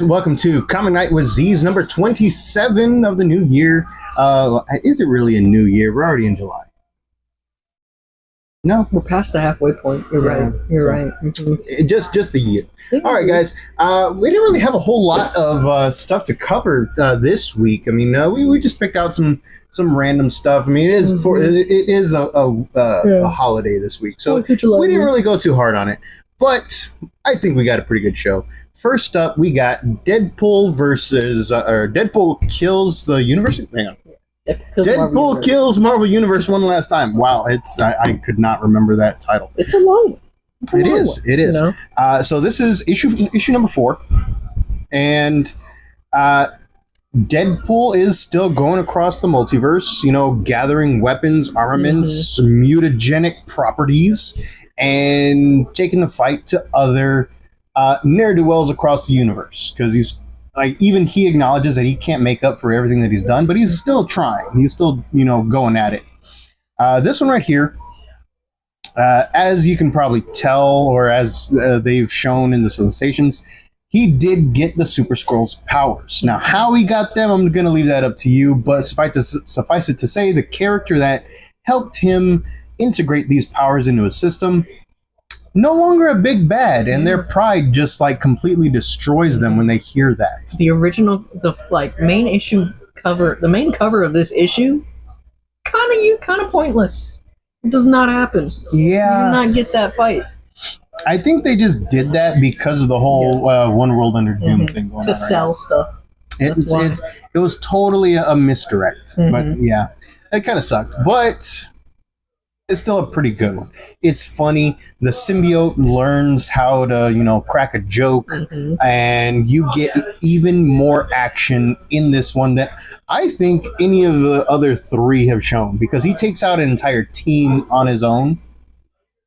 Welcome to Comic Night with Z's number 27 of the new year. Is it really a new year? We're already in July. No, We're past the halfway point. You're right. You're right. just the year. All right, guys. We didn't really have a whole lot of stuff to cover this week. I mean, we just picked out some random stuff. I mean, it is a holiday this week, so we didn't really go too hard on it. But I think we got a pretty good show. First up, we got Deadpool versus Deadpool kills the universe. Hang on. Deadpool kills Marvel Universe one last time. Wow, I could not remember that title. It's a long one. It is. You know? So this is issue number 4, and Deadpool is still going across the multiverse. You know, gathering weapons, armaments, mutagenic properties, and taking the fight to other ne'er-do-wells across the universe, because he's even he acknowledges that he can't make up for everything that he's done, but he's still trying. He's still, going at it. This one right here, as you can probably tell, or as they've shown in the solicitations, he did get the Super Skrull's powers. Now, how he got them, I'm going to leave that up to you, but suffice it to say, the character that helped him integrate these powers into his system no longer a big bad, and their pride just completely destroys them when they hear that. The original, main issue cover, the main cover of this issue, kind of pointless. It does not happen. Yeah, you do not get that fight. I think they just did that because of the whole One World Under Doom thing going on. To sell stuff. It was totally a misdirect, but yeah, it kind of sucked, but it's still a pretty good one. It's funny. The symbiote learns how to, crack a joke, and you get even more action in this one that I think any of the other 3 have shown, because he takes out an entire team on his own,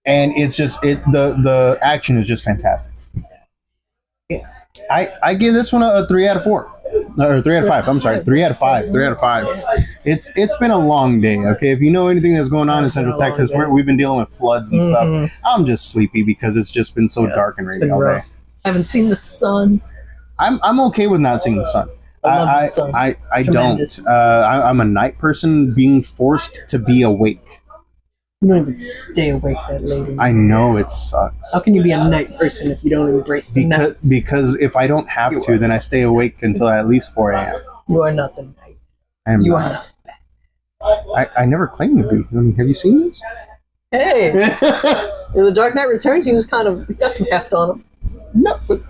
and it's just the action is just fantastic. Yes. I give this one a 3 out of 4. Or 3 out of 5. I'm sorry, 3 out of 5. 3 out of 5. It's been a long day. Okay, if you know anything that's going on in Central Texas, we've been dealing with floods and stuff. I'm just sleepy because it's just been so dark and rainy all day. I haven't seen the sun. I'm okay with not seeing the sun. I don't. I'm a night person, being forced to be awake. You don't even stay awake that late. I know, it sucks. How can you be a night person if you don't embrace the night? Because if I don't have to, then I stay awake until at least 4 a.m. You are not the night. I am you not. Are not. I never claimed to be. I mean, have you seen this? Hey! In The Dark Knight Returns, he got some heft on him. No, but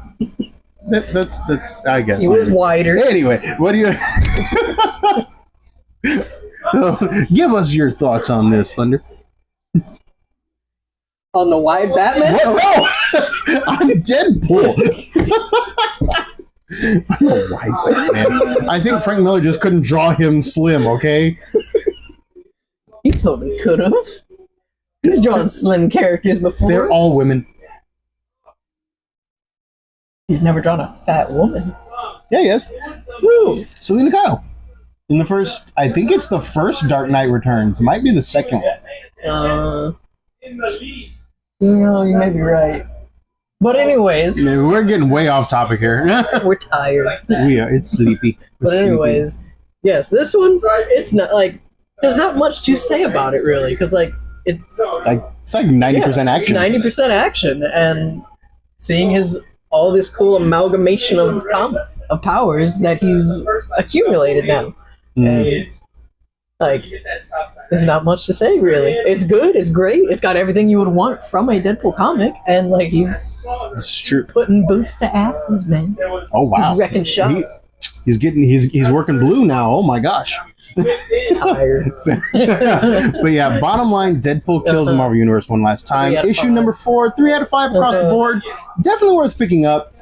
that's I guess. He was wider. Anyway, what do you... So, give us your thoughts on this, Thunder. On the wide Batman? What? No! I'm Deadpool! I'm a wide Batman. I think Frank Miller just couldn't draw him slim, okay? He totally could have. He's drawn slim characters before. They're all women. He's never drawn a fat woman. Yeah, he has. Woo! Selena Kyle. In the first, I think it's the first Dark Knight Returns. It might be the second one. You may be right. But anyways. Man, we're getting way off topic here. We're tired. We are. It's sleepy. But anyways, yes, this one, it's not there's not much to say about it really, because it's like 90% action. 90% action, and seeing all this cool amalgamation of powers that he's accumulated now. And there's not much to say really. It's good, it's great, it's got everything you would want from a Deadpool comic, and he's putting boots to asses, man. Oh wow. He's wrecking shop. He's working blue now. Oh my gosh. Tired. But yeah, bottom line, Deadpool kills the Marvel Universe one last time. Issue number 4, 3 out of 5 across the board. Definitely worth picking up.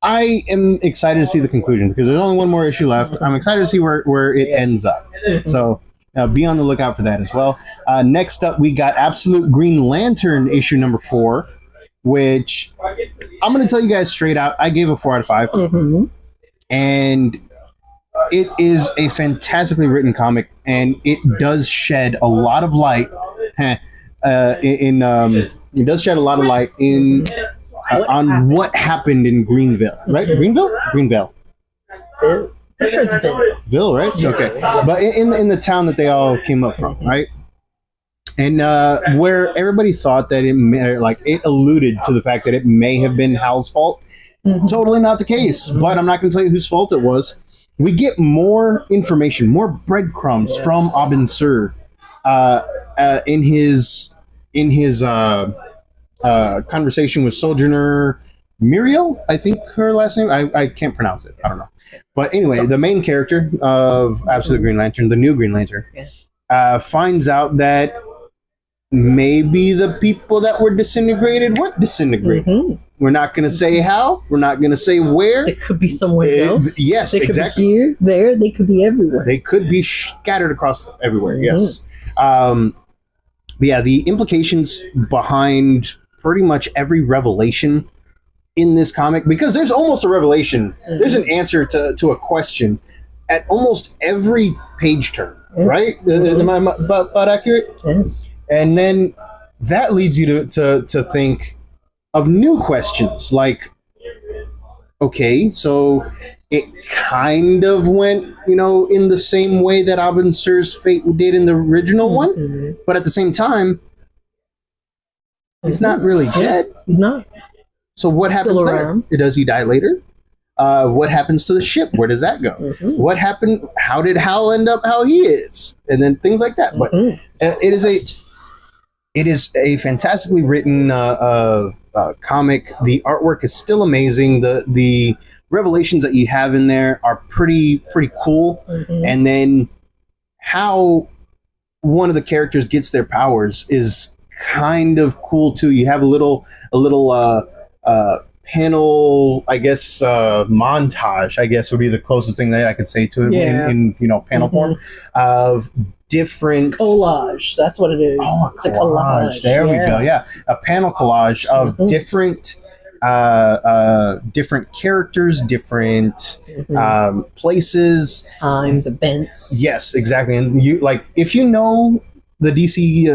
I am excited to see the conclusions, because there's only one more issue left. I'm excited to see where it ends up. So be on the lookout for that as well. Next up, we got Absolute Green Lantern issue number 4, which I'm going to tell you guys straight out, I gave a 4 out of 5. And it is a fantastically written comic, and it does shed a lot of light it does shed a lot of light in on what happened in Greenville, right? Greenville. For sure it's Ville, right? Okay, but in the town that they all came up from, right? And where everybody thought that it alluded to the fact that it may have been Hal's fault. Totally not the case. But I'm not going to tell you whose fault it was. We get more information, more breadcrumbs from Abin Sur in his conversation with Sojourner Muriel. I think her last name. I can't pronounce it. I don't know. But anyway, the main character of Absolute Green Lantern, the new Green Lantern, finds out that maybe the people that were disintegrated weren't disintegrated. We're not going to say how. We're not going to say where. They could be somewhere else. Yes, they exactly. Could be here, there. They could be everywhere. They could be scattered across everywhere. Yes. But yeah, the implications behind pretty much every revelation in this comic, because there's almost a revelation. There's an answer to a question at almost every page turn. Right? Am I about accurate? Yes. And then that leads you to think of new questions like, okay, so it kind of went, in the same way that Abin Sur's fate did in the original one, but at the same time, he's not really dead. He's not. So what happens there? Does he die later? What happens to the ship? Where does that go? What happened? How did Hal end up how he is? And then things like that. But it is a fantastically written comic. The artwork is still amazing. The revelations that you have in there are pretty cool. And then how one of the characters gets their powers is kind of cool too. You have a little panel, I guess, montage, I guess would be the closest thing that I could say to it in panel form of different collage. That's what it is. Oh, a collage. There we go. Yeah, a panel collage of different different characters, different places, times, events. Yes, exactly. And you if you know the DC,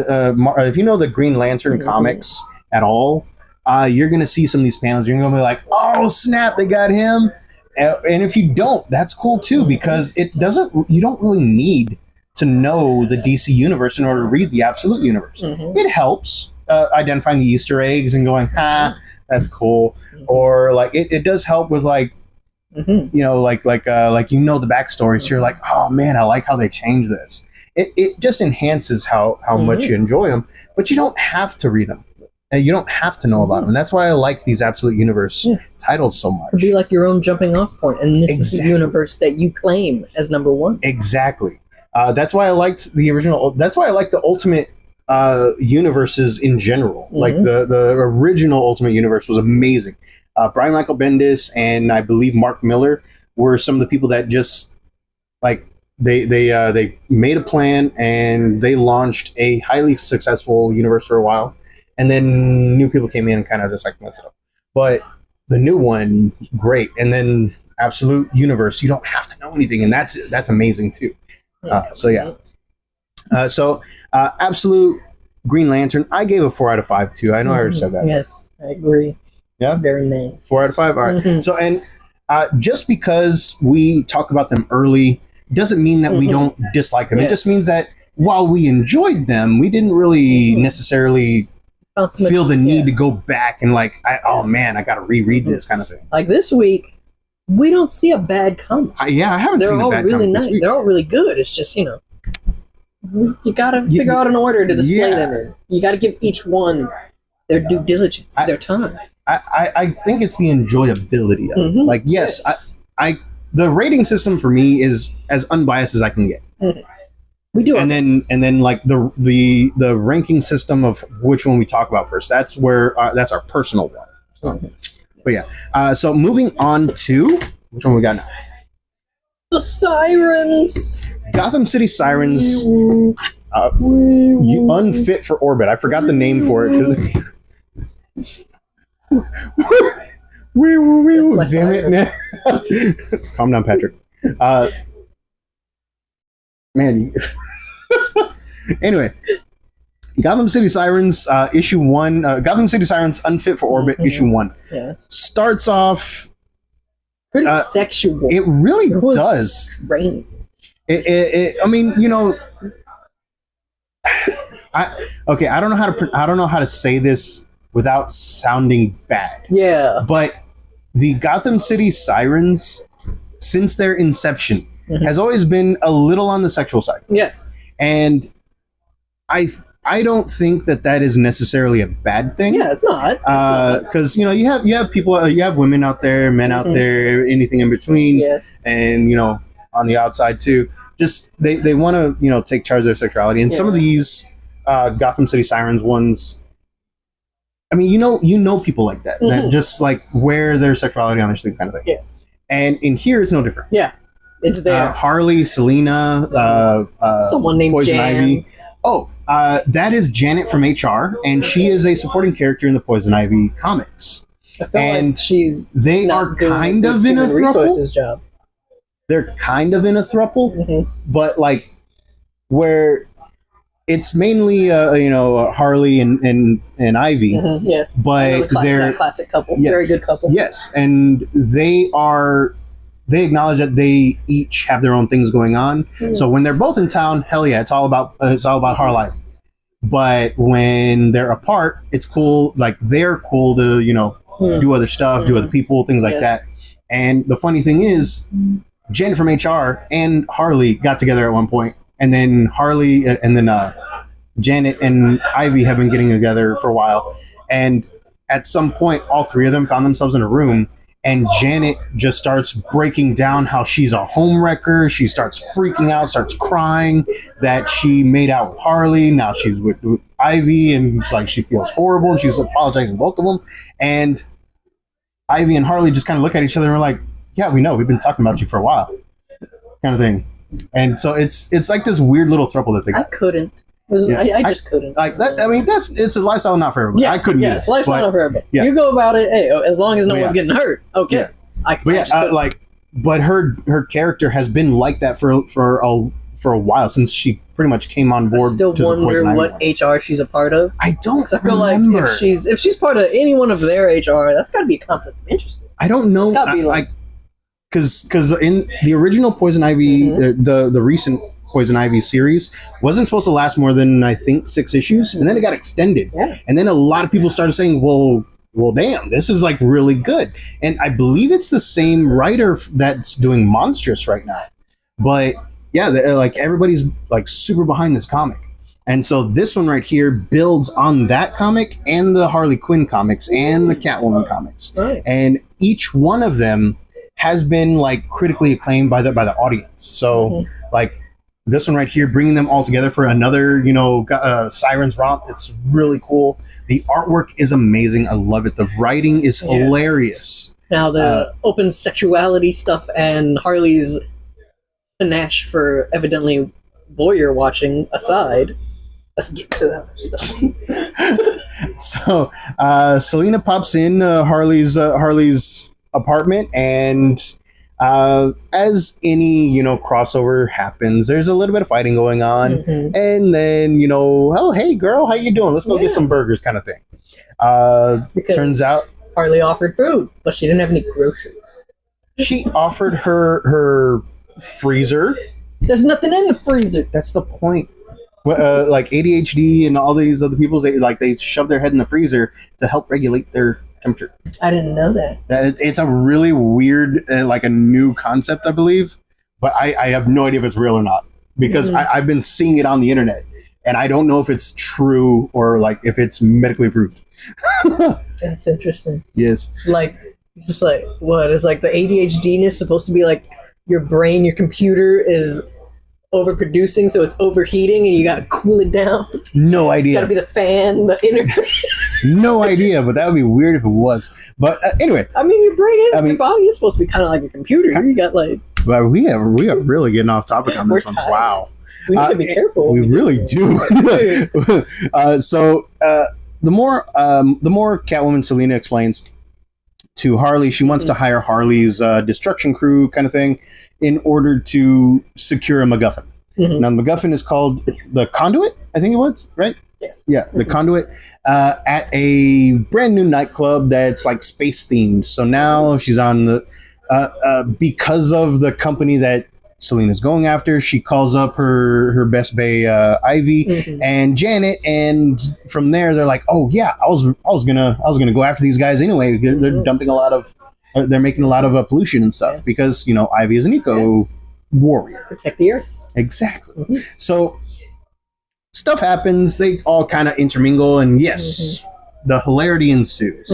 if you know the Green Lantern comics at all, you're gonna see some of these panels. You're gonna be like, "Oh snap, they got him!" And if you don't, that's cool too, because it doesn't. You don't really need to know the DC universe in order to read the Absolute universe. It helps identifying the Easter eggs and going, that's cool. Or it does help with the backstory. So you're like, oh man, I like how they changed this. It just enhances how much you enjoy them, but you don't have to read them. And you don't have to know about them. And that's why I like these Absolute Universe titles so much. It'd be like your own jumping off point, and this is the universe that you claim as number one. Exactly. That's why I liked the original. That's why I like the Ultimate universes in general. Like the original Ultimate Universe was amazing. Brian Michael Bendis and I believe Mark Miller were some of the people that just they made a plan and they launched a highly successful universe for a while, and then new people came in and kind of just messed it up. But the new one, great. And then Absolute Universe, you don't have to know anything, and that's amazing too. Absolute Green Lantern, I gave a 4 out of 5 too. I know I already said that. Yes, I agree. Yeah, very nice. 4 out of 5. All right. So, and just because we talk about them early doesn't mean that we don't dislike them. It just means that while we enjoyed them, we didn't really necessarily feel the need to go back and oh man, I got to reread this kind of thing. Like this week, we don't see a bad comic. I haven't seen a bad really comic nice. this week. They're all really good. It's just you got to figure out an order to display them in. You got to give each one their due diligence, their time. I think it's the enjoyability of it. Yes. The rating system for me is as unbiased as I can get. We do, and then the ranking system of which one we talk about first. That's where that's our personal one. So, but yeah. So moving on to which one we got now? The Sirens. Gotham City Sirens. You unfit for orbit. I forgot the name for it. Damn it! Calm down, Patrick. Man. Anyway, Gotham City Sirens, issue 1. Gotham City Sirens Unfit for Orbit, issue 1. Yes. Starts off pretty sexual. It really does. Strange. I mean, you know, I don't know how to say this without sounding bad. Yeah. But the Gotham City Sirens, since their inception, has always been a little on the sexual side. Yes. And I don't think that is necessarily a bad thing. Yeah, it's not. Because you know you have people, you have women out there, men out there, anything in between. Yes. And you know, on the outside too. Just they want to, you know, take charge of their sexuality. And some of these Gotham City Sirens ones, I mean, you know people like that that just like wear their sexuality on their sleeve kind of thing. Yes. And in here it's no different. Yeah. It's there. Harley, Selena, someone named Poison Jan. Ivy. Oh, that is Janet from HR, and she is a supporting character in the Poison Ivy comics. I feel like they are kind of in a throuple. Job. They're kind of in a throuple, but like where it's mainly Harley and Ivy. Yes, but they're that classic couple, yes, very good couple. Yes, and they acknowledge that they each have their own things going on. So when they're both in town, hell yeah, it's all about Harley. But when they're apart, it's cool. Like they're cool to do other stuff, do other people, things like that. And the funny thing is, Jen from HR and Harley got together at one point, and then Janet and Ivy have been getting together for a while. And at some point, all three of them found themselves in a room, and Janet just starts breaking down how she's a homewrecker. She starts freaking out, starts crying that she made out with Harley. Now she's with Ivy, and it's like she feels horrible, and she's apologizing to both of them. And Ivy and Harley just kind of look at each other and are like, yeah, we know. We've been talking about you for a while, kind of thing. And so it's like this weird little throuple that they got. I couldn't. I just couldn't. Like that. I mean, it's a lifestyle not for everybody. Yeah, I couldn't. Yeah, it's a lifestyle not for everybody. Yeah. You go about it. Hey, as long as no one's getting hurt. Okay. Yeah. But her character has been like that for a while, since she pretty much came on board. I still wonder what HR she's a part of. I don't. I feel remember. Like if she's part of any one of their HR, that's got to be a conflict of interest. I don't know. Because in the original Poison Ivy, the recent Poison Ivy series wasn't supposed to last more than, I think, 6 issues, and then it got extended. Yeah. And then a lot of people started saying, well, damn, this is like really good. And I believe it's the same writer that's doing Monstrous right now. But yeah, like everybody's like super behind this comic. And so this one right here builds on that comic and the Harley Quinn comics and the Catwoman comics. Right. And each one of them has been like critically acclaimed by the audience. So like this one right here, bringing them all together for another, Sirens romp. It's really cool. The artwork is amazing. I love it. The writing is hilarious. Now the open sexuality stuff and Harley's panache for evidently voyeur watching aside, let's get to that other stuff. So Selena pops in Harley's apartment, and as any crossover happens, there's a little bit of fighting going on, and then oh, hey girl, how you doing, let's go get some burgers, kind of thing. Turns out Harley offered food, but she didn't have any groceries. She offered her freezer. There's nothing in the freezer. That's the point. Like ADHD and all these other people, they shove their head in the freezer to help regulate their temperature. I didn't know that. It's a really weird, like a new concept, I believe, but I have no idea if it's real or not, because I've been seeing it on the internet, and I don't know if it's true or like if it's medically approved. That's interesting. Yes. Just like what is like the ADHDness supposed to be like your brain, your computer is overproducing, so it's overheating, and you gotta cool it down. No idea. It's gotta be the fan, the interface. No idea, but that would be weird if it was. But anyway, I mean, your brain is, your body is supposed to be kind of like a computer. You got like. But we are really getting off topic on this one. Tired. Wow. We need to be careful. We really do. So the more Catwoman Selena explains to Harley, she wants to hire Harley's destruction crew kind of thing in order to secure a MacGuffin. Now, the MacGuffin is called the Conduit, I think it was, right? Yes. Yeah, the conduit at a brand new nightclub that's like space themed. So now she's on the because of the company that Selena's going after. She calls up her best bae Ivy and Janet, and from there they're like, "Oh yeah, I was gonna go after these guys anyway. They're dumping a lot of, they're making a lot of pollution and stuff because Ivy is an eco warrior, protect the earth." Exactly. So stuff happens. They all kind of intermingle, and yes, the hilarity ensues.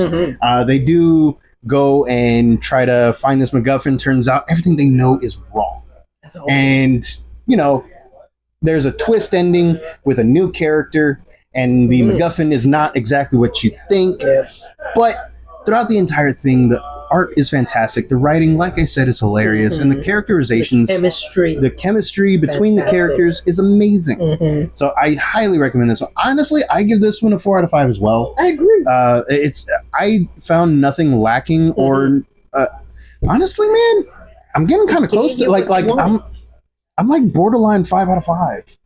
They do go and try to find this MacGuffin. Turns out everything they know is wrong. And, there's a twist ending with a new character, and the MacGuffin is not exactly what you think. But throughout the entire thing, the art is fantastic. The writing, like I said, is hilarious. And the characterizations, the chemistry between the characters is amazing. So I highly recommend this one. Honestly, I give this one a 4 out of 5 as well. I agree. I found nothing lacking or honestly, man, I'm getting kind of close to I'm like borderline 5 out of 5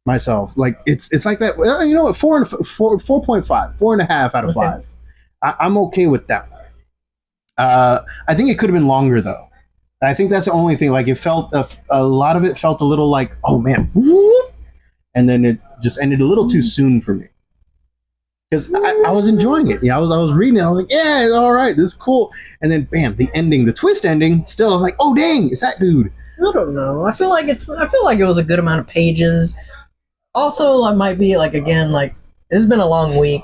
myself. Like it's like that. Well, you know what? 4.5, 4.5 out of 5. I'm okay with that one. I think it could have been longer though. I think that's the only thing. Like it felt a lot of it felt a little like, oh man, and then it just ended a little too soon for me. Because I was enjoying it. I was reading it. I was like, yeah, all right, this is cool. And then bam, the ending, the twist ending. Still, I was like, oh dang, it's that dude. I don't know. I feel like it was a good amount of pages. Also, I might be like, again, like it's been a long week.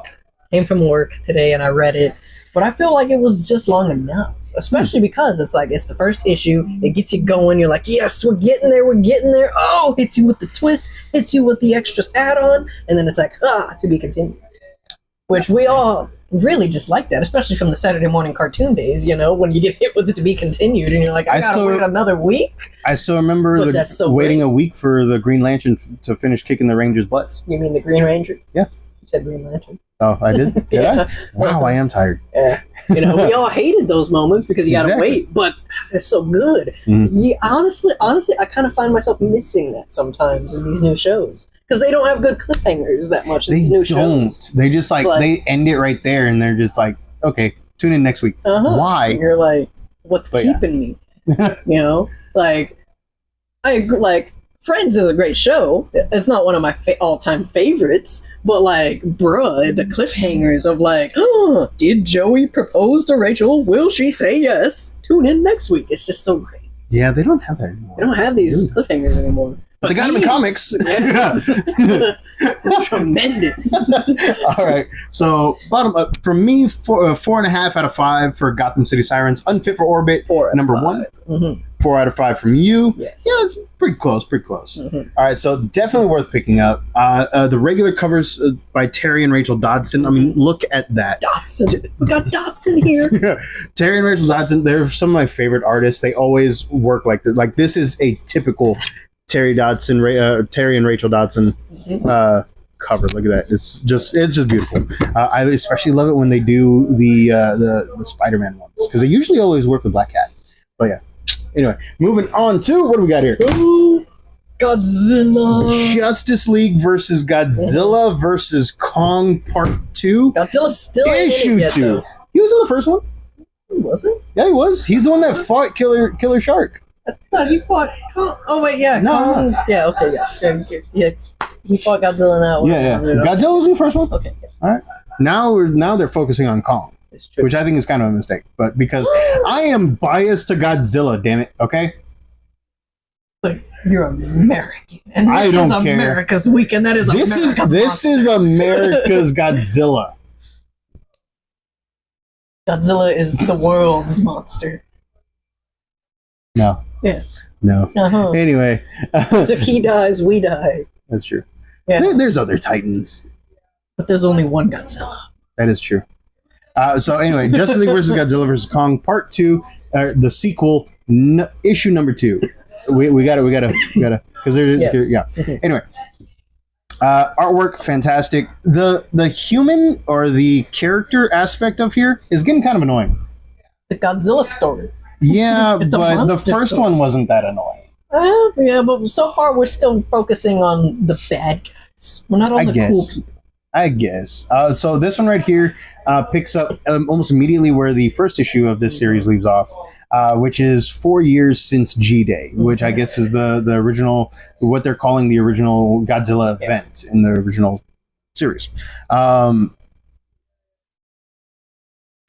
Came from work today and I read it, but I feel like it was just long enough. Especially because it's the first issue. It gets you going. You're like, yes, we're getting there. Oh, hits you with the twist. Hits you with the extras add-on, and then it's like, to be continued. Which we all really just like that, especially from the Saturday morning cartoon days, when you get hit with it to be continued and you're like, I gotta wait another week? I still remember waiting a week for the Green Lantern to finish kicking the Rangers' butts. You mean the Green Ranger? Yeah. You said Green Lantern. Oh, I did? Did I? Wow, I am tired. Yeah. We all hated those moments because you gotta wait, but they're so good. Yeah, honestly, I kind of find myself missing that sometimes in these new shows. Because they don't have good cliffhangers that much in these new shows. They just they end it right there and they're just like, okay, tune in next week. Why? And you're like, what's keeping me? I agree, Friends is a great show. It's not one of my all-time favorites, but bruh, the cliffhangers of did Joey propose to Rachel? Will she say yes? Tune in next week. It's just so great. Yeah, they don't have that anymore. They don't have these cliffhangers anymore. But they got them in comics. Yes. Tremendous. All right. So bottom up for me, 4.5 out of 5 for Gotham City Sirens. Unfit for Orbit. 4 number 1. 4 out of 5 from you. Yes. Yeah, it's pretty close. All right. So definitely worth picking up. The regular covers by Terry and Rachel Dodson. I mean, look at that. Dodson. We got Dodson here. Yeah. Terry and Rachel Dodson. They're some of my favorite artists. They always work like this. Like this is a typical Terry and Rachel Dodson cover. Look at that. It's just beautiful. I especially love it when they do the Spider-Man ones because they usually always work with Black Cat. But yeah. Anyway, moving on to what do we got here? Ooh, Godzilla. Justice League versus Godzilla versus Kong Part 2. Godzilla's still issue in it yet, 2. though. He was in the first one. Was he? Yeah, he was. He's the one that fought Killer Shark. I thought he fought Kong. Oh wait, yeah, Kong. No. Yeah, okay, yeah. He fought Godzilla in that one. Yeah. Godzilla was in the first one. Okay. All right. Now they're focusing on Kong, which I think is kind of a mistake. But because I am biased to Godzilla, damn it. Okay. But you're American, and I don't care. America's weekend. That is this is America's Godzilla. Godzilla is the world's monster. No. Yes. No. Anyway. Because if he dies, we die. That's true. Yeah. There's other Titans. But there's only one Godzilla. That is true. So anyway, Justice League versus Godzilla versus Kong Part 2, the sequel, issue number 2. We gotta, because Anyway, artwork fantastic. The human or the character aspect of here is getting kind of annoying. The Godzilla story. Yeah, but the first one wasn't that annoying. Yeah, but so far we're still focusing on the bad guys. We're not on the cool people. I guess. So this one right here picks up almost immediately where the first issue of this series leaves off, which is 4 years since G Day, which I guess is the original, what they're calling the original Godzilla event in the original series.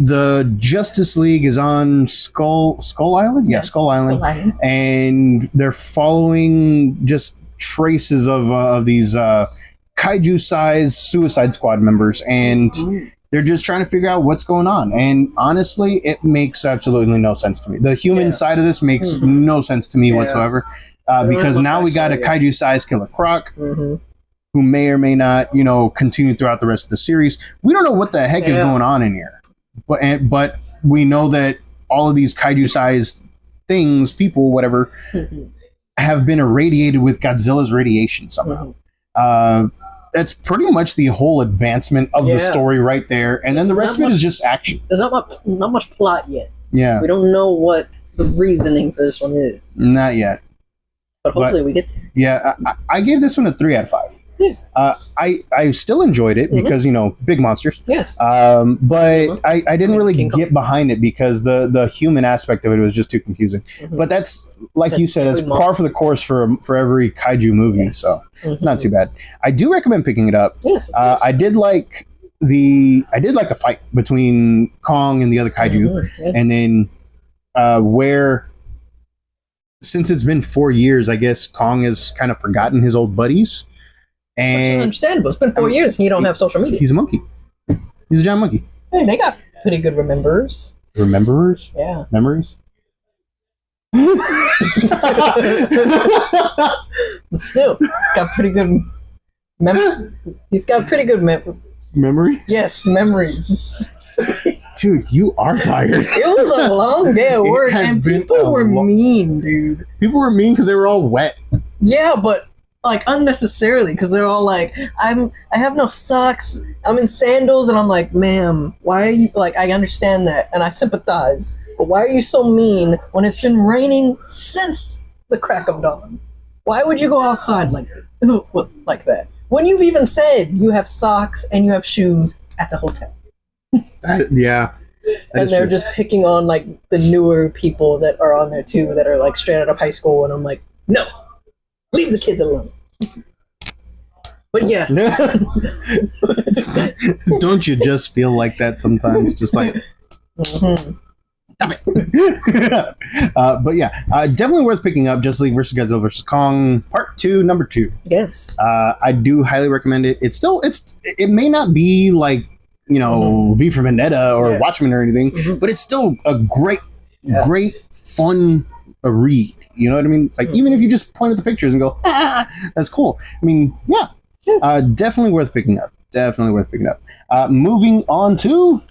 The Justice League is on Skull Island, Yes, Skull Island, Skull Island. and they're following just traces of these kaiju-sized Suicide Squad members, and they're just trying to figure out what's going on. And honestly, it makes absolutely no sense to me. The human side of this makes no sense to me whatsoever, because now we got a kaiju-sized Killer Croc. Who may or may not, continue throughout the rest of the series. We don't know what the heck is going on in here. But we know that all of these kaiju-sized things, people, whatever, have been irradiated with Godzilla's radiation somehow. That's pretty much the whole advancement of the story right there, and then the rest of it is just action. There's not much plot yet. Yeah, we don't know what the reasoning for this one is. Not yet, but hopefully we get there. Yeah, I gave this one a 3 out of 5. I still enjoyed it because big monsters. Yes. But I didn't really get behind it because the human aspect of it was just too confusing. But that's you said, that's par for the course for every kaiju movie. So it's not too bad. I do recommend picking it up. Yes. I did like the fight between Kong and the other kaiju, and then where. Since it's been 4 years, I guess Kong has kind of forgotten his old buddies. And that's understandable. It's been 4 years and you don't have social media. He's a monkey. He's a giant monkey. Hey, they got pretty good rememberers. Rememberers? Yeah. Memories? But still, he's got pretty good He's got pretty good memories? Yes, memories. Dude, you are tired. It was a long day at work, and people were mean, dude. People were mean because they were all wet. Yeah, but unnecessarily, because they're all like, I have no socks, I'm in sandals, and I'm like, ma'am, why are you, I understand that, and I sympathize, but why are you so mean when it's been raining since the crack of dawn? Why would you go outside like that? When you've even said you have socks and you have shoes at the hotel. Yeah. And they're just picking on the newer people that are on there too, that are straight out of high school, and I'm like, no, leave the kids alone. But yes. Don't you just feel like that sometimes? Just like, stop it. But yeah, definitely worth picking up. Justice League vs. Godzilla vs. Kong Part 2, number 2. Yes. I do highly recommend it. It may not be V for Vendetta or Watchmen or anything, but it's still a great, fun read. You know what I mean? Even if you just point at the pictures and go, that's cool. I mean, definitely worth picking up. Definitely worth picking up. Moving on to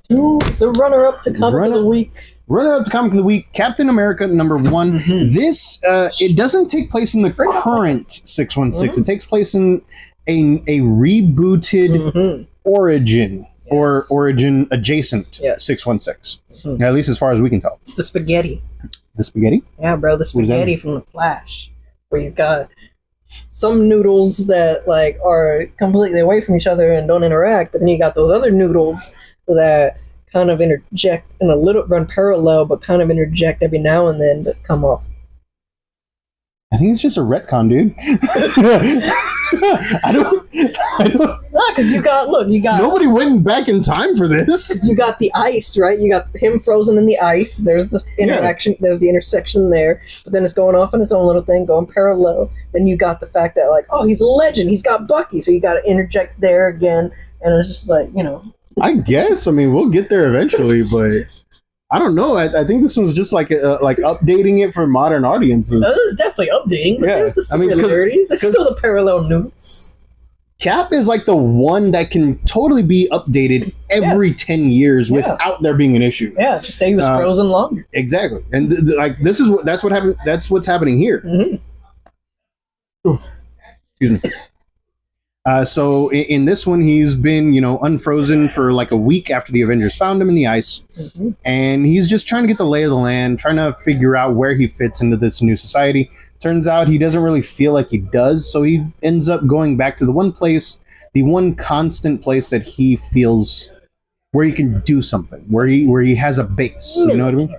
the runner-up to comic of the week. Runner-up to comic of the week, Captain America number 1. This it doesn't take place in the current 616. It takes place in a rebooted origin. Or origin adjacent 616. At least as far as we can tell. It's the spaghetti. The spaghetti? Yeah, bro, the spaghetti from The Flash. Where you've got some noodles that are completely away from each other and don't interact, but then you got those other noodles that kind of interject in a little, run parallel, but kind of interject every now and then to come off. I think it's just a retcon, dude. I don't. Because you got nobody went back in time for this. You got the ice, right? You got him frozen in the ice. There's the interaction. There's the intersection there. But then it's going off on its own little thing, going parallel. Then you got the fact that he's a legend. He's got Bucky, so you got to interject there again. And it's just I guess. I mean, we'll get there eventually, but I don't know. I think this one's just updating it for modern audiences. It's definitely updating, but there's the similarities. There's still the parallel noodles. Cap is the one that can totally be updated every 10 years without there being an issue. Yeah, just say he was frozen longer. Exactly. And that's what happened. That's what's happening here. Excuse me. So in this one, he's been, unfrozen for a week after the Avengers found him in the ice. And he's just trying to get the lay of the land, trying to figure out where he fits into this new society. Turns out he doesn't really feel like he does. So he ends up going back to the one place the one constant place that he feels where he can do something, where he has a base. You know what I mean?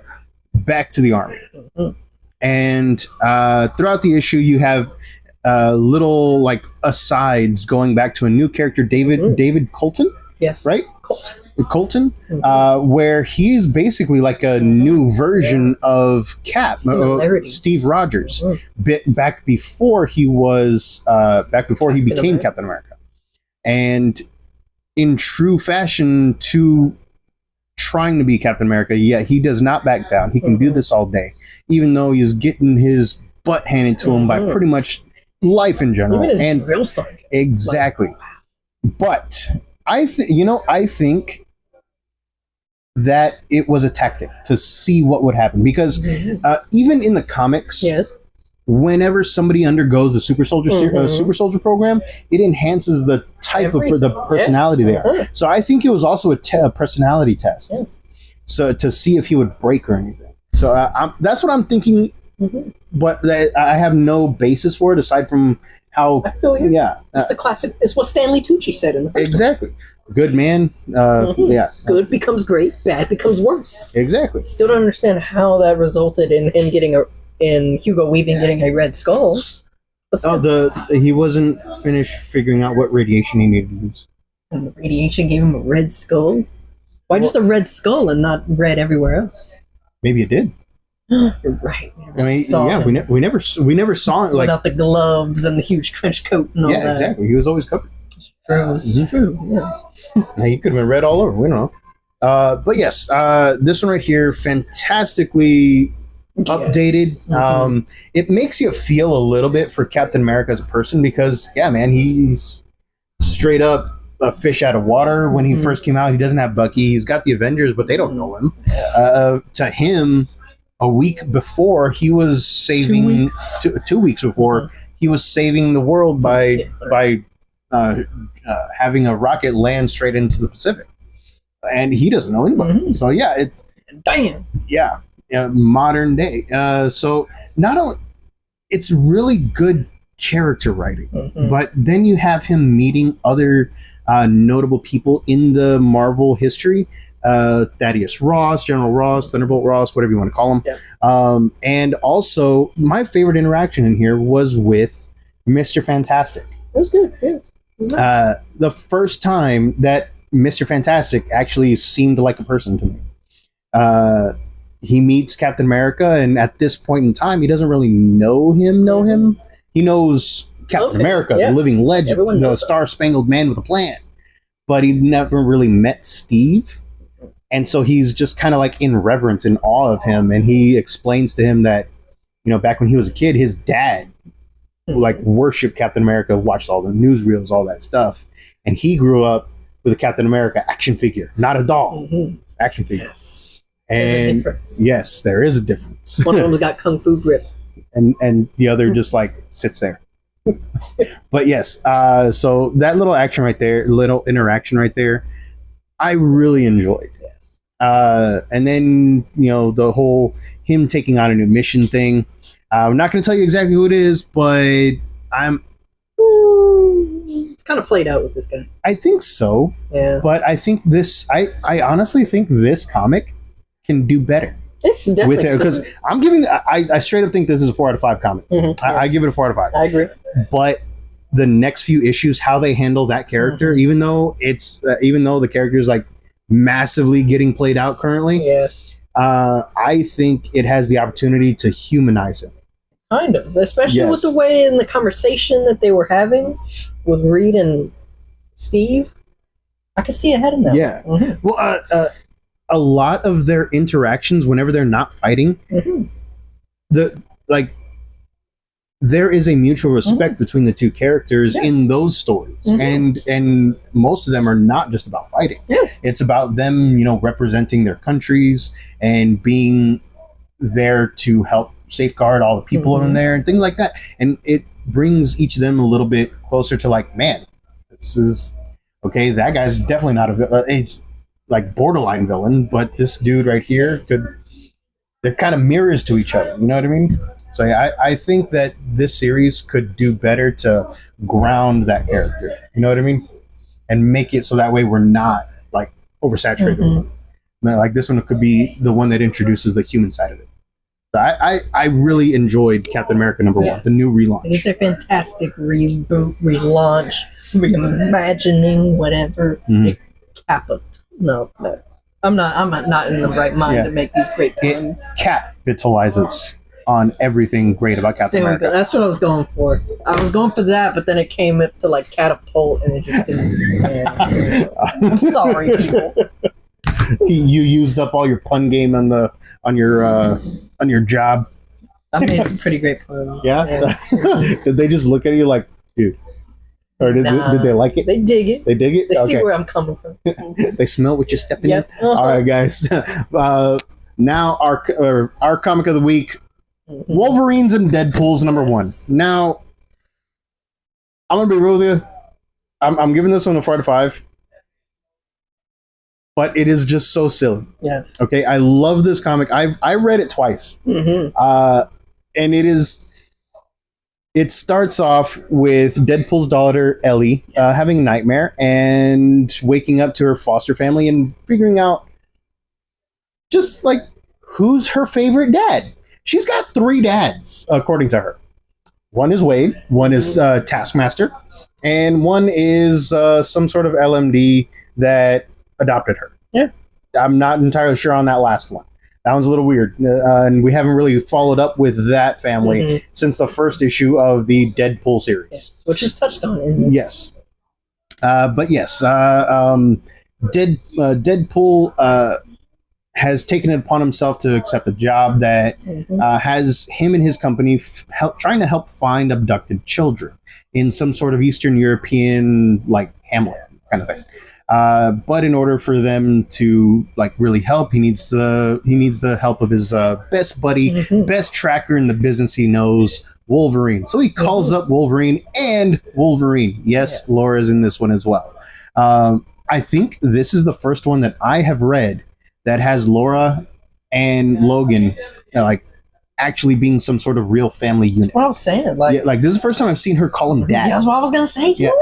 Back to the army. Mhm. And throughout the issue, you have little like asides going back to a new character, David Colton, Yes. right? Colton, Mhm. where he's basically like a new version of Cap, Similarities. Steve Rogers, Mhm. back before he was back before he Captain became America. Captain America, and in true fashion to trying to be Captain America, yeah, he does not back down. He can do Mhm. this all day, even though he's getting his butt handed to him by Mhm. pretty much life in general. Even his And drill sergeant. exactly. But I think that it was a tactic to see what would happen because Mhm. even in the comics, Yes. whenever somebody undergoes a super soldier Mhm. super soldier program, it enhances the type of the Everything. personality Yes. they are. Uh-huh. So I think it was also a personality test, Yes. so to see if he would break or anything. So that's what I'm thinking, Mhm. but I have no basis for it aside from how. I feel you. Yeah, It's the classic. It's what Stanley Tucci said in the first exactly. Good man. Mhm. Yeah, Good becomes great, bad becomes worse. exactly. Still don't understand how that resulted in him in Hugo Weaving getting a red skull. But Oh, still, he wasn't finished figuring out what radiation he needed to use. and the radiation gave him a red skull. Why just a red skull and not red everywhere else? Maybe it did. You're right. We never I mean, saw yeah, him we never saw it like. without the gloves and the huge trench coat and all Yeah, that. exactly. He was always covered. True, it's Mhm. true. Yes. Yeah, he could have been red all over. We don't know. But yes, this one right here, fantastically updated. Yes. Mhm. It makes you feel a little bit for Captain America as a person because, yeah, man, he's straight up a fish out of water. When he Mhm. first came out, he doesn't have Bucky. He's got the Avengers, but they don't know him. Yeah. To him, a week before, he was saving 2 weeks. 2 weeks before Mhm. he was saving the world by Hitler. having a rocket land straight into the Pacific, and he doesn't know anybody. Mhm. So yeah, it's Damn. yeah, modern day. So not only it's really good character writing, Mhm. but then you have him meeting other notable people in the Marvel history. Thaddeus Ross, General Ross, Thunderbolt Ross, whatever you want to call him. Yeah. And also, my favorite interaction in here was with Mr. Fantastic. It was good. Yes. It was nice. The first time that Mr. Fantastic actually seemed like a person to me. He meets Captain America, and at this point in time, he doesn't really know him. He knows Captain Okay, America, yeah. the living legend, Everyone the knows that. star-spangled man with a plan. But he never really met Steve. And so he's just kind of like in reverence, in awe of him. And he explains to him that, back when he was a kid, his dad like worshiped Captain America, watched all the newsreels, all that stuff. And he grew up with a Captain America action figure, not a doll, Mhm. action figure. Yes. There's a And difference. yes, there is a difference. One of them's got kung fu grip. and the other just like sits there. But yes, so that little action right there, little interaction right there, I really enjoyed. Yes. And then the whole him taking on a new mission thing. I'm not going to tell you exactly who it is, but It's kind of played out with this guy. I think so. Yeah. But I think I honestly think this comic can do better It definitely with it because I'm giving. I straight up think this is a 4 out of 5 comic. Mhm. I give it a 4 out of 5. I agree. But the next few issues, how they handle that character, even though the character is like massively getting played out currently, Yes. I think it has the opportunity to humanize him. Kind of. Especially Yes. with the way in the conversation that they were having with Reed and Steve. I can see ahead of them. Yeah. Mhm. Well, a lot of their interactions, whenever they're not fighting, Mhm. there is a mutual respect between the two characters Yes. in those stories, Mhm. and most of them are not just about fighting. Yeah. It's about them, representing their countries and being there to help safeguard all the people in Mhm. there and things like that. And it brings each of them a little bit closer to like, man, this is okay. That guy's definitely not a villain. It's like borderline villain, but this dude right here they're kind of mirrors to each other. You know what I mean? So yeah, I think that this series could do better to ground that character. You know what I mean? and make it so that way we're not like oversaturated with them. Like this one could be the one that introduces the human side of it. So I really enjoyed Captain America #1, the new relaunch. It is a fantastic reboot, relaunch, reimagining, whatever. No, I'm not in the right mind to make these great puns. It capitalizes on everything great about Captain America. That's what I was going for. I was going for that, but then it came up to like catapult, and it just didn't. I'm sorry, people. You used up all your pun game on your job. I made some pretty great puns. Yeah. Did they just look at you like, dude? Or did they like it? They dig it. They dig it? They see where I'm coming from. They smell what you're stepping in? Uh-huh. All right, guys. Now our comic of the week, Wolverines and Deadpool's #1. Now, I'm going to be real with you. I'm giving this one a 4 out of 5. But it is just so silly. Yes. Okay, I love this comic. I read it twice. And it starts off with Deadpool's daughter, Ellie, having a nightmare and waking up to her foster family and figuring out just like who's her favorite dad. She's got 3 dads, according to her. One is Wade, one is Taskmaster, and one is some sort of LMD that adopted her. Yeah. I'm not entirely sure on that last one. That one's a little weird, and we haven't really followed up with that family since the first issue of the Deadpool series. Yes, which is touched on in this. Yes. But yes, Deadpool has taken it upon himself to accept a job that has him and his company trying to help find abducted children in some sort of Eastern European, like, hamlet kind of thing. But in order for them to like really help, he needs the help of his best buddy, best tracker in the business he knows, Wolverine. So he calls up Wolverine and Wolverine. Yes, Laura's in this one as well. I think this is the first one that I have read that has Laura and Logan like actually being some sort of real family unit. That's what I was saying. Like this is the first time I've seen her call him dad. That's what I was gonna say too. Yeah.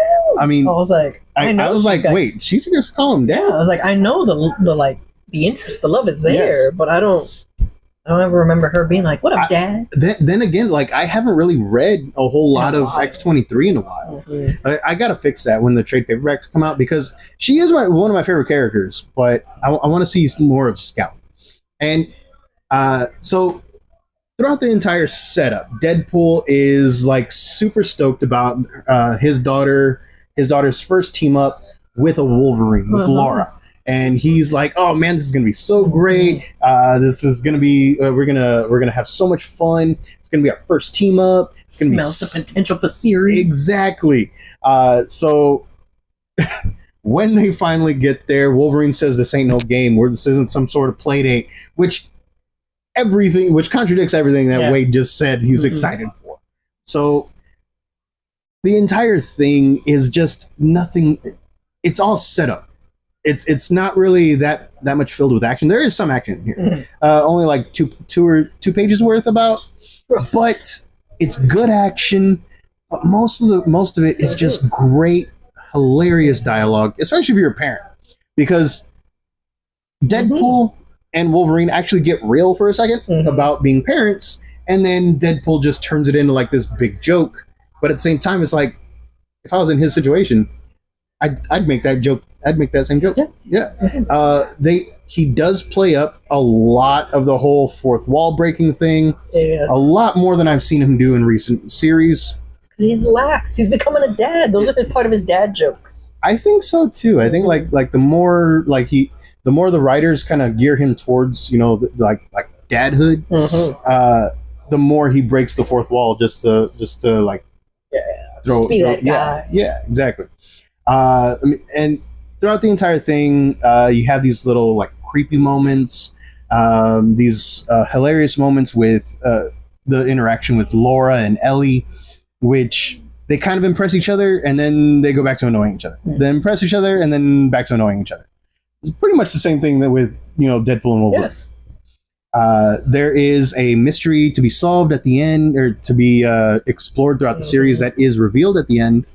I mean, I was like, I was like, wait, she's gonna call him dad? Yeah, I was like, I know the interest, the love is there, but I don't ever remember her being like, "What up, Dad?" Then again, like I haven't really read a whole lot of X-23 in a while. I gotta fix that when the trade paperbacks come out because she is one of my favorite characters. But I want to see more of Scout. And so throughout the entire setup, Deadpool is like super stoked about his daughter's first team up with a Wolverine, with Laura. And he's like, "Oh man, this is gonna be so great! This is gonna be we're gonna have so much fun. It's gonna be our first team up. It's gonna smells the potential for series." Exactly. So when they finally get there, Wolverine says, "This ain't no game. This isn't some sort of play date," which contradicts everything that Wade just said. He's excited for. So the entire thing is just nothing. It's all set up. It's not really that much filled with action. There is some action here, only like two pages worth about, but it's good action. But most of it is just great, hilarious dialogue, especially if you're a parent, because Deadpool and Wolverine actually get real for a second about being parents, and then Deadpool just turns it into like this big joke. But at the same time, it's like if I was in his situation, I'd make that joke. I'd make that same joke. Yeah. He does play up a lot of the whole fourth wall breaking thing. Yes. A lot more than I've seen him do in recent series. Because he's lax. He's becoming a dad. Those are part of his dad jokes. I think so too. I think like the more the writers kind of gear him towards like dadhood, the more he breaks the fourth wall just to like be that guy. Yeah, exactly. And throughout the entire thing, you have these little like creepy moments, these hilarious moments with the interaction with Laura and Ellie, which they kind of impress each other and then they go back to annoying each other. They impress each other and then back to annoying each other. It's pretty much the same thing that with Deadpool and Wolverine. Yes. There is a mystery to be solved at the end, or to be explored throughout the series that is revealed at the end.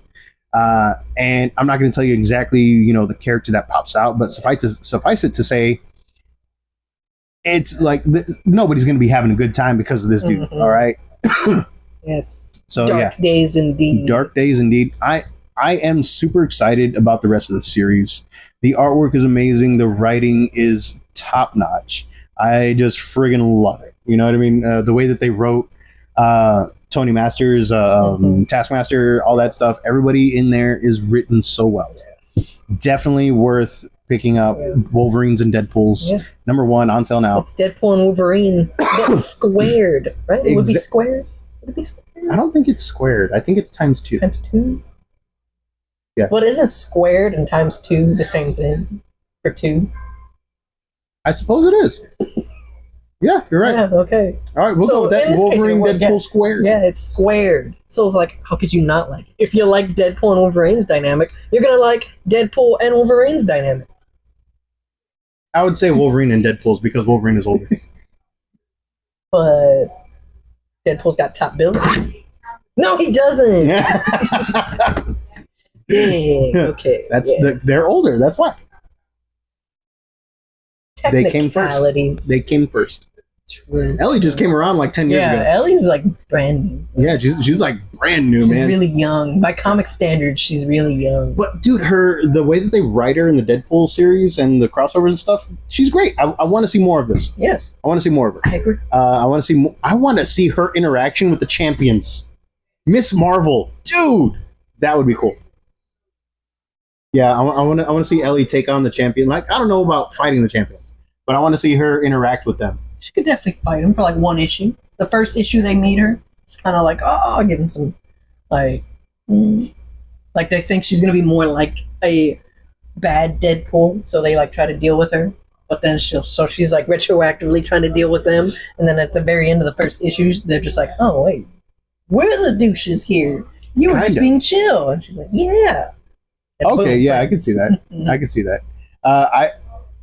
And I'm not going to tell you exactly, the character that pops out, but suffice it to say, it's like nobody's going to be having a good time because of this dude. All right. Yes. So Dark days indeed. Dark days indeed. I am super excited about the rest of the series. The artwork is amazing. The writing is top notch. I just friggin' love it. You know what I mean? The way that they wrote Tony Masters, Taskmaster, all that stuff. Everybody in there is written so well. Yes. Definitely worth picking up. Wolverines and Deadpools. Yeah. Number 1 on sale now. It's Deadpool and Wolverine. That's squared, right? It would be squared. Would it be squared? I don't think it's squared. I think it's times 2. Times 2? Yeah. Well, isn't squared and times 2 the same thing for 2? I suppose it is. Yeah, you're right. Yeah, okay. All right, we'll go with that. Wolverine, Deadpool squared. Yeah, it's squared. So it's like, how could you not like it? If you like Deadpool and Wolverine's dynamic, you're going to like Deadpool and Wolverine's dynamic. I would say Wolverine and Deadpool's because Wolverine is older. But Deadpool's got top billing. No, he doesn't. Dang, okay. They're older, that's why. They came first. True. Ellie just came around like 10 years ago. Yeah, Ellie's like brand new. Yeah, she's like brand new, man. She's really young. By comic standards, she's really young. But dude, the way that they write her in the Deadpool series and the crossovers and stuff, she's great. I want to see more of this. Yes. I want to see more of her. I agree. I want to see her interaction with the champions. Miss Marvel. Dude, that would be cool. Yeah, I want to see Ellie take on the champion. Like, I don't know about fighting the champions, but I want to see her interact with them. She could definitely fight him for like one issue. The first issue they meet her, it's kind of like, oh, giving some, like they think she's gonna be more like a bad Deadpool, so they like try to deal with her. But then she's like retroactively trying to deal with them, and then at the very end of the first issues, they're just like, oh wait, we're the douches here. You were just being chill, and she's like, yeah. And okay, yeah, I can see that. I can see that.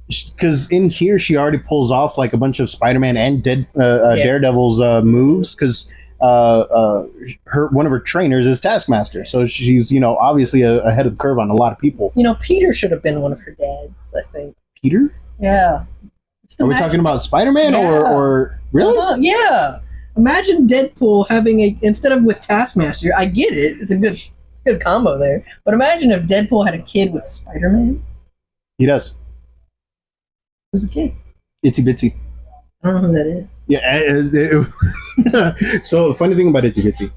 Because in here she already pulls off like a bunch of Spider-Man and Daredevil's moves because one of her trainers is Taskmaster, so she's obviously ahead of the curve on a lot of people. Peter should have been one of her dads, I think. Peter? Yeah. Are we talking about Spider-Man or really? Yeah. Imagine Deadpool having instead of with Taskmaster. I get it. It's a good combo there. But imagine if Deadpool had a kid with Spider-Man. He does. Who's the kid? Itsy Bitsy. I don't know who that is. Yeah. So the funny thing about Itsy Bitsy,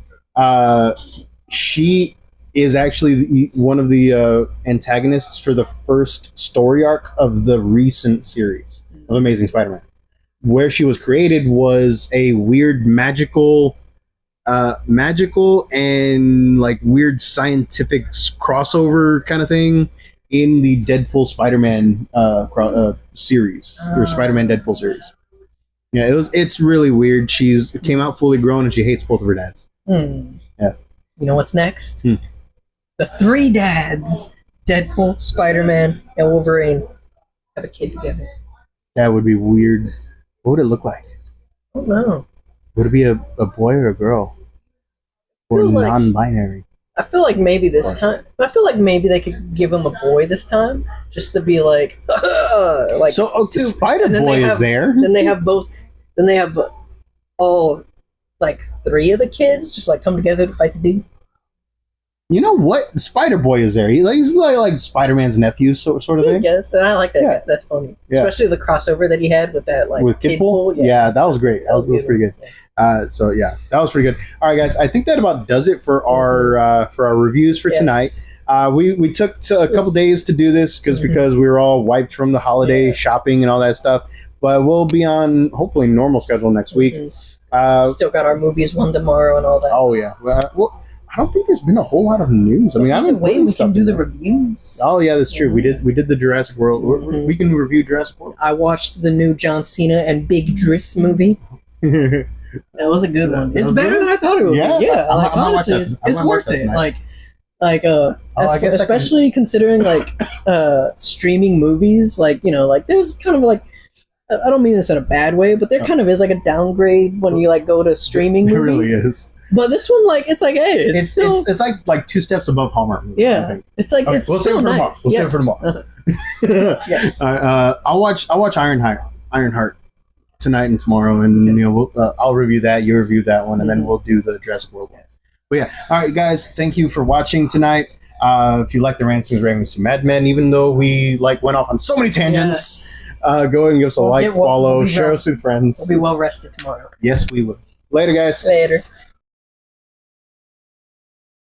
she is actually one of the antagonists for the first story arc of the recent series of Amazing Spider-Man. Where she was created was a weird magical and like weird scientific crossover kind of thing in the Deadpool Spider-Man series or Spider-Man Deadpool series. Yeah, it's really weird. It came out fully grown and she hates both of her dads. Yeah. You know what's next? The 3 dads, Deadpool, Spider-Man, and Wolverine, have a kid together. That would be weird. What would it look like? I don't know. Would it be a boy or a girl? Or non-binary? I feel like maybe this time. I feel like maybe they could give him a boy this time, just to be like, like. So Spider-Boy is there. Then they have both. Then they have all like 3 of the kids just like come together to fight the dude. You know what? Spider-Boy is there. He's like Spider-Man's nephew, sort of thing. Yes, and I like that. Yeah. That's funny, especially the crossover that he had with that with Kidpool. Yeah, that was great. That was pretty good. Yes. So yeah, that was pretty good. All right, guys, I think that about does it for our reviews for tonight. We took a couple days to do this because we were all wiped from the holiday shopping and all that stuff. But we'll be on hopefully normal schedule next week. Still got our movies one tomorrow and all that. Oh yeah. Well, I don't think there's been a whole lot of news. I mean, I haven't we can do the reviews. Oh yeah, that's true. We did the Jurassic World. We can review Jurassic World. I watched the new John Cena and Big Driss movie. That was a good one. It's better than I thought it would be. Yeah, like honestly, it's worth it. Especially considering like streaming movies. Like like there's kind of like. I don't mean this in a bad way, but there kind of is like a downgrade when you like go to streaming movies. It really is. But this one, like, it's like, hey, it's still... It's like 2 steps above Hallmark movies. Yeah. I think. It's like, it's we'll still save it for tomorrow. nice. We'll save it for tomorrow. Yes. I'll watch Ironheart tonight and tomorrow, and you know I'll review that. You review that one, and then we'll do the Jurassic World one. But yeah, all right, guys. Thank you for watching tonight. If you like the Ransom's Ravens to Mad Men, even though we like went off on so many tangents, go ahead and give us a like, follow, share us with friends. We'll be well rested tomorrow. Yes, we will. Later, guys. Later.